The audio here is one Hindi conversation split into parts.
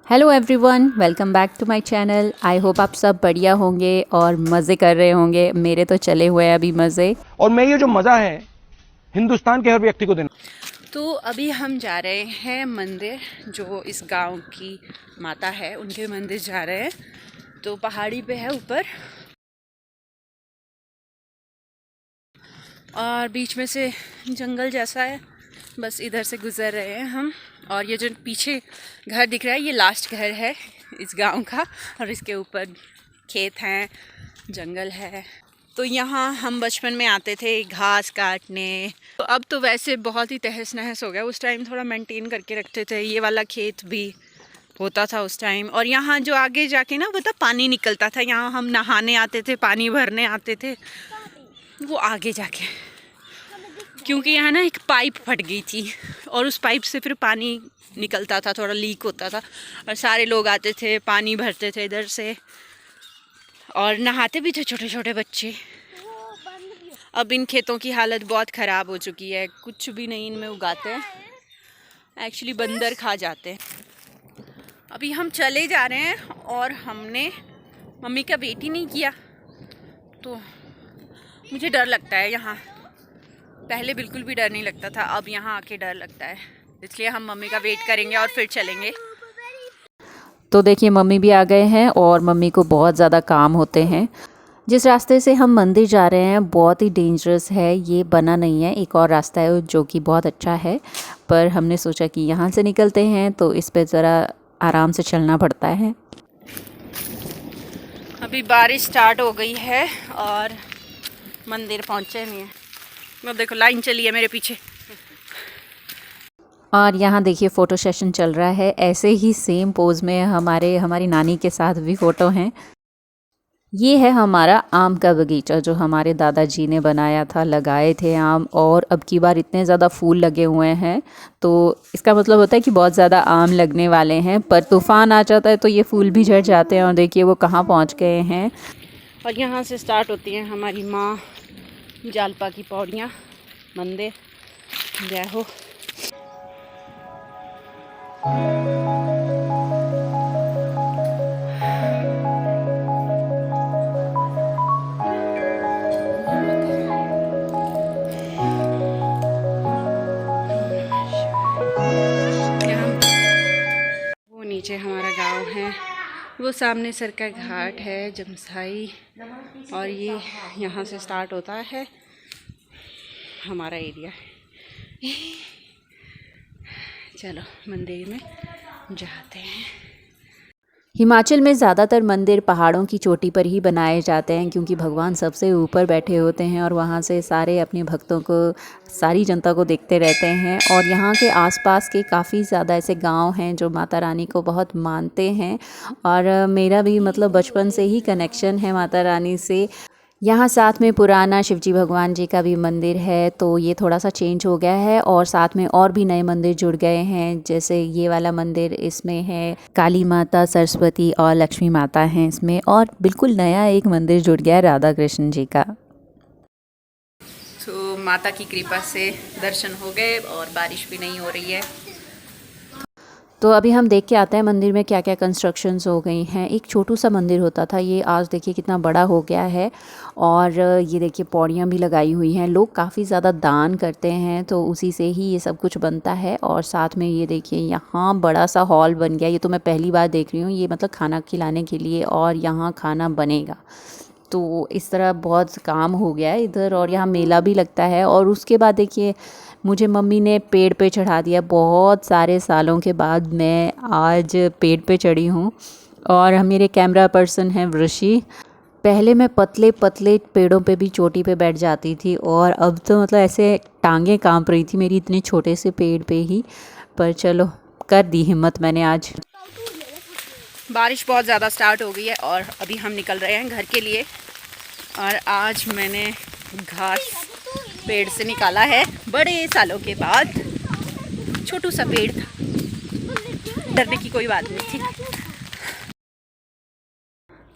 Hello everyone, welcome back to my channel. I hope आप सब बढ़िया होंगे और मज़े कर रहे होंगे। मेरे तो चले हुए हैं अभी मज़े। और मैं ये जो मज़ा है हिंदुस्तान के हर व्यक्ति को देना। तो अभी हम जा रहे हैं मंदिर, जो इस गांव की माता है उनके मंदिर जा रहे हैं। तो पहाड़ी पे है ऊपर, और बीच में से जंगल जैसा है। बस इधर से गुज़र रहे हैं हम। और ये जो पीछे घर दिख रहा है, ये लास्ट घर है इस गांव का। और इसके ऊपर खेत हैं, जंगल है। तो यहाँ हम बचपन में आते थे घास काटने। तो अब तो वैसे बहुत ही तहस नहस हो गया। उस टाइम थोड़ा मेंटेन करके रखते थे। ये वाला खेत भी होता था उस टाइम। और यहाँ जो आगे जाके ना पता पानी निकलता था, यहाँ हम नहाने आते थे, पानी भरने आते थे। वो आगे जाके, क्योंकि यहाँ ना एक पाइप फट गई थी और उस पाइप से फिर पानी निकलता था, थोड़ा लीक होता था। और सारे लोग आते थे, पानी भरते थे इधर से, और नहाते भी थे छोटे छोटे बच्चे। अब इन खेतों की हालत बहुत ख़राब हो चुकी है, कुछ भी नहीं इनमें उगाते हैं। एक्चुअली बंदर खा जाते हैं। अभी हम चले जा रहे हैं और हमने मम्मी का वेट ही नहीं किया। तो मुझे डर लगता है यहाँ। पहले बिल्कुल भी डर नहीं लगता था, अब यहाँ आके डर लगता है। इसलिए हम मम्मी का वेट करेंगे और फिर चलेंगे। तो देखिए, मम्मी भी आ गए हैं और मम्मी को बहुत ज़्यादा काम होते हैं। जिस रास्ते से हम मंदिर जा रहे हैं बहुत ही डेंजरस है, ये बना नहीं है। एक और रास्ता है जो कि बहुत अच्छा है, पर हमने सोचा कि यहाँ से निकलते हैं तो इस पे ज़रा आराम से चलना पड़ता है। अभी बारिश स्टार्ट हो गई है और मंदिर पहुँचे नहीं है। अब देखो लाइन चली है मेरे पीछे। और यहाँ देखिए फ़ोटो सेशन चल रहा है। ऐसे ही सेम पोज में हमारी नानी के साथ भी फ़ोटो हैं। ये है हमारा आम का बगीचा जो हमारे दादाजी ने बनाया था, लगाए थे आम। और अब की बार इतने ज़्यादा फूल लगे हुए हैं, तो इसका मतलब होता है कि बहुत ज़्यादा आम लगने वाले हैं। पर तूफ़ान आ जाता है तो ये फूल भी झड़ जाते हैं। और देखिए वो कहाँ पहुँच गए हैं। और यहाँ से स्टार्ट होती हैं हमारी माँ जालपा की पौड़ियाँ, मंदिर। जय हो। वो नीचे हमारा गांव है, वो सामने सर का घाट है जमसाई। और ये यहाँ से स्टार्ट होता है हमारा एरिया। चलो मंदिर में जाते हैं। हिमाचल में ज़्यादातर मंदिर पहाड़ों की चोटी पर ही बनाए जाते हैं, क्योंकि भगवान सबसे ऊपर बैठे होते हैं और वहाँ से सारे अपने भक्तों को, सारी जनता को देखते रहते हैं। और यहाँ के आसपास के काफ़ी ज़्यादा ऐसे गांव हैं जो माता रानी को बहुत मानते हैं। और मेरा भी मतलब बचपन से ही कनेक्शन है माता रानी से। यहाँ साथ में पुराना शिवजी भगवान जी का भी मंदिर है, तो ये थोड़ा सा चेंज हो गया है। और साथ में और भी नए मंदिर जुड़ गए हैं, जैसे ये वाला मंदिर, इसमें है काली माता, सरस्वती और लक्ष्मी माता हैं इसमें। और बिल्कुल नया एक मंदिर जुड़ गया है राधा कृष्ण जी का। तो माता की कृपा से दर्शन हो गए और बारिश भी नहीं हो रही है। तो अभी हम देख के आते हैं मंदिर में क्या क्या कंस्ट्रक्शंस हो गई हैं। एक छोटू सा मंदिर होता था, ये आज देखिए कितना बड़ा हो गया है। और ये देखिए पौड़ियाँ भी लगाई हुई हैं। लोग काफ़ी ज़्यादा दान करते हैं, तो उसी से ही ये सब कुछ बनता है। और साथ में ये देखिए यहाँ बड़ा सा हॉल बन गया। ये तो मैं पहली बार देख रही हूँ, ये मतलब खाना खिलाने के लिए, और यहाँ खाना बनेगा। तो इस तरह बहुत काम हो गया है इधर। और यहाँ मेला भी लगता है। और उसके बाद देखिए मुझे मम्मी ने पेड़ पे चढ़ा दिया। बहुत सारे सालों के बाद मैं आज पेड़ पे चढ़ी हूँ। और मेरे कैमरा पर्सन हैं ऋषि। पहले मैं पतले पतले पेड़ों पे भी चोटी पे बैठ जाती थी, और अब तो मतलब ऐसे टांगें कांप रही थी मेरी इतने छोटे से पेड़ पे ही। पर चलो, कर दी हिम्मत मैंने आज। बारिश बहुत ज़्यादा स्टार्ट हो गई है और अभी हम निकल रहे हैं घर के लिए। और आज मैंने घास पेड़ से निकाला है, बड़े सालों के बाद। छोटू सा पेड़ था, डरने की कोई बात नहीं थी।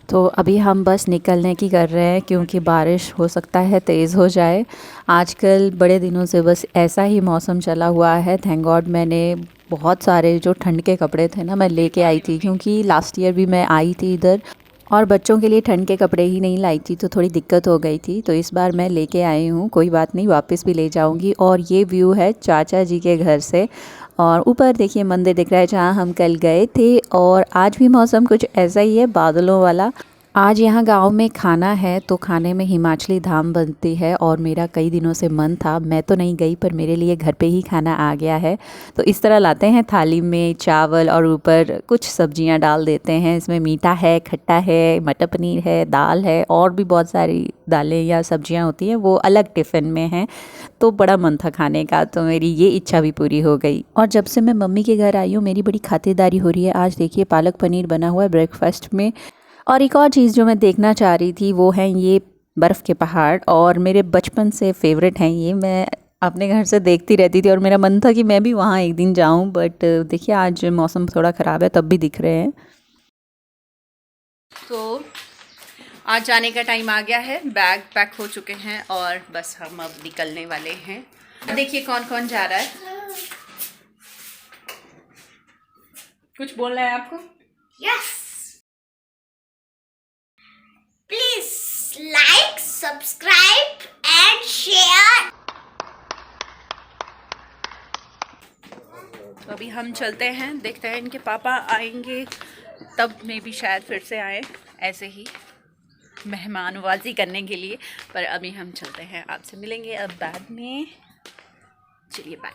तो अभी हम बस निकलने की कर रहे हैं क्योंकि बारिश हो सकता है तेज़ हो जाए। आजकल बड़े दिनों से बस ऐसा ही मौसम चला हुआ है। थैंक गॉड मैंने बहुत सारे जो ठंड के कपड़े थे ना मैं लेके आई थी, क्योंकि लास्ट ईयर भी मैं आई थी इधर और बच्चों के लिए ठंड के कपड़े ही नहीं लाई थी तो थोड़ी दिक्कत हो गई थी। तो इस बार मैं लेके आई हूँ, कोई बात नहीं, वापस भी ले जाऊँगी। और ये व्यू है चाचा जी के घर से और ऊपर देखिए मंदिर दिख रहा है जहाँ हम कल गए थे। और आज भी मौसम कुछ ऐसा ही है, बादलों वाला। आज यहाँ गांव में खाना है तो खाने में हिमाचली धाम बनती है और मेरा कई दिनों से मन था, मैं तो नहीं गई पर मेरे लिए घर पे ही खाना आ गया है। तो इस तरह लाते हैं थाली में चावल और ऊपर कुछ सब्जियां डाल देते हैं। इसमें मीठा है, खट्टा है, मटर पनीर है, दाल है और भी बहुत सारी दालें या सब्जियां होती हैं, वो अलग टिफ़िन में हैं। तो बड़ा मन था खाने का, तो मेरी ये इच्छा भी पूरी हो गई। और जब से मैं मम्मी के घर आई हूँ मेरी बड़ी खातिरदारी हो रही है। आज देखिए पालक पनीर बना हुआ है ब्रेकफास्ट में। और एक और चीज़ जो मैं देखना चाह रही थी वो है ये बर्फ़ के पहाड़, और मेरे बचपन से फेवरेट हैं ये। मैं अपने घर से देखती रहती थी और मेरा मन था कि मैं भी वहाँ एक दिन जाऊँ, बट देखिए आज मौसम थोड़ा ख़राब है तब भी दिख रहे हैं। तो आज जाने का टाइम आ गया है, बैग पैक हो चुके हैं और बस हम अब निकलने वाले हैं। देखिए कौन कौन जा रहा है। कुछ बोलना है आपको? Yes. Please like, subscribe and share. तो अभी हम चलते हैं, देखते हैं इनके पापा आएंगे तब में भी शायद फिर से आए ऐसे ही मेहमानवाजी करने के लिए। पर अभी हम चलते हैं, आपसे मिलेंगे अब बाद में। चलिए बाय।